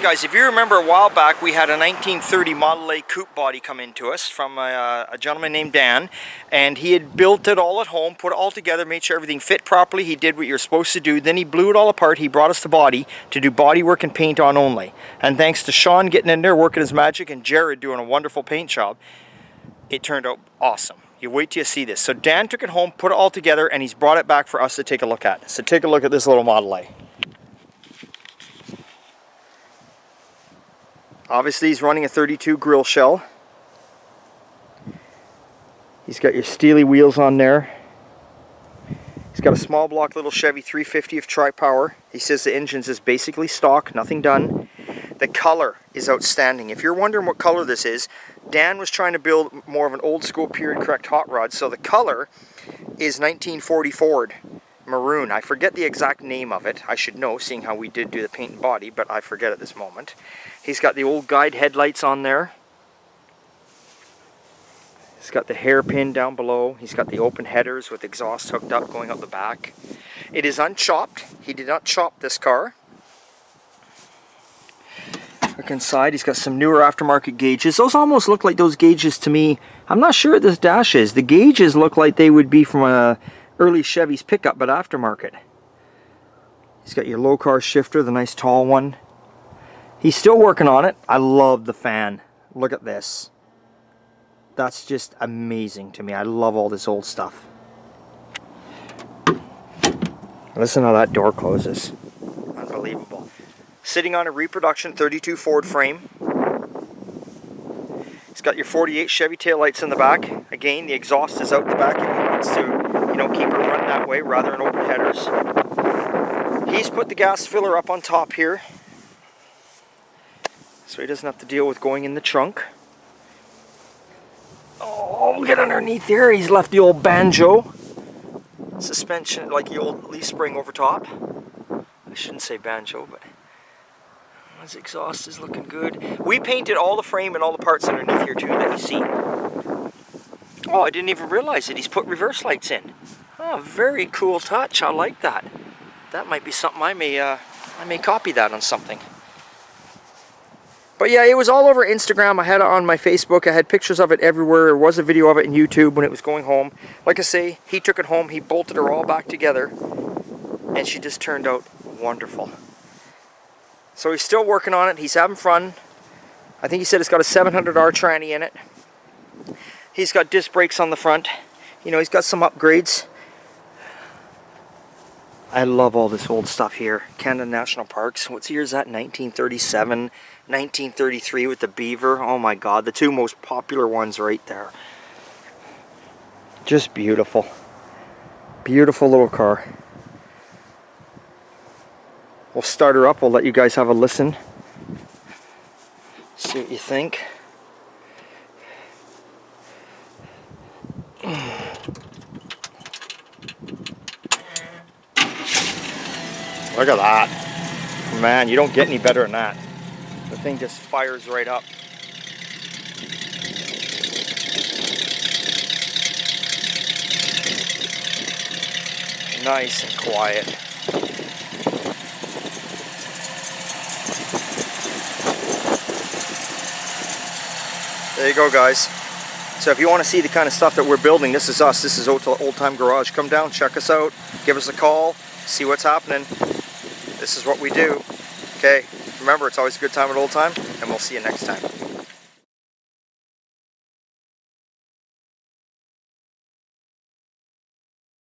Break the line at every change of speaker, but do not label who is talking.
guys, if you remember a while back, we had a 1930 Model A Coupe body come into us from a gentleman named Dan, and he had built it all at home, put it all together, made sure everything fit properly. He did what you're supposed to do. Then he blew it all apart. He brought us the body to do body work and paint on only. And thanks to Sean getting in there, working his magic, and Jared doing a wonderful paint job, it turned out awesome. You wait till you see this. So Dan took it home, put it all together, and he's brought it back for us to take a look at. So take a look at this little Model A. Obviously he's running a 32 grill shell. He's got your steely wheels on there. He's got a small block little Chevy 350 of tri-power. He says the engine's is basically stock, nothing done. The color is outstanding. If you're wondering what color this is, Dan was trying to build more of an old school period correct hot rod. So the color is 1940 Ford maroon. I forget the exact name of it. I should know, seeing how we did do the paint and body, but I forget at this moment. He's got the old guide headlights on there. He's got the hairpin down below. He's got the open headers with exhaust hooked up going up the back. It is unchopped. He did not chop this car. Look inside, he's got some newer aftermarket gauges. Those almost look like those gauges to me. I'm not sure what this dash is. The gauges look like they would be from a early Chevy's pickup, but aftermarket. He's got your low car shifter, the nice tall one. He's still working on it. I love the fan. Look at this. That's just amazing to me. I love all this old stuff. Listen how that door closes. Unbelievable. Sitting on a reproduction 32 Ford frame. It's got your 48 Chevy taillights in the back. Again, the exhaust is out the back if he wants to, you know, keep it run that way rather than open headers. He's put the gas filler up on top here, so he doesn't have to deal with going in the trunk. Oh, get underneath here. He's left the old banjo suspension, like the old leaf spring over top. I shouldn't say banjo, but his exhaust is looking good. We painted all the frame and all the parts underneath here too that you see. Oh, I didn't even realize it. He's put reverse lights in. Oh, very cool touch. I like that. That might be something I may copy that on something. But yeah, it was all over Instagram. I had it on my Facebook. I had pictures of it everywhere. There was a video of it in YouTube when it was going home. Like I say, he took it home. He bolted her all back together. And she just turned out wonderful. So he's still working on it. He's having fun. I think he said it's got a 700R tranny in it. He's got disc brakes on the front. You know, he's got some upgrades. I love all this old stuff here. Canada National Parks. What year is that? 1937, 1933 with the beaver. Oh my God, the two most popular ones right there. Just beautiful. Beautiful little car. We'll start her up. We'll let you guys have a listen. See what you think. Look at that. Man, you don't get any better than that. The thing just fires right up. Nice and quiet. There you go, guys. So if you want to see the kind of stuff that we're building, this is us. This is Old Time Garage. Come down, check us out, give us a call, see what's happening. This is what we do. Okay, remember, it's always a good time at Old Time, and we'll see you next time.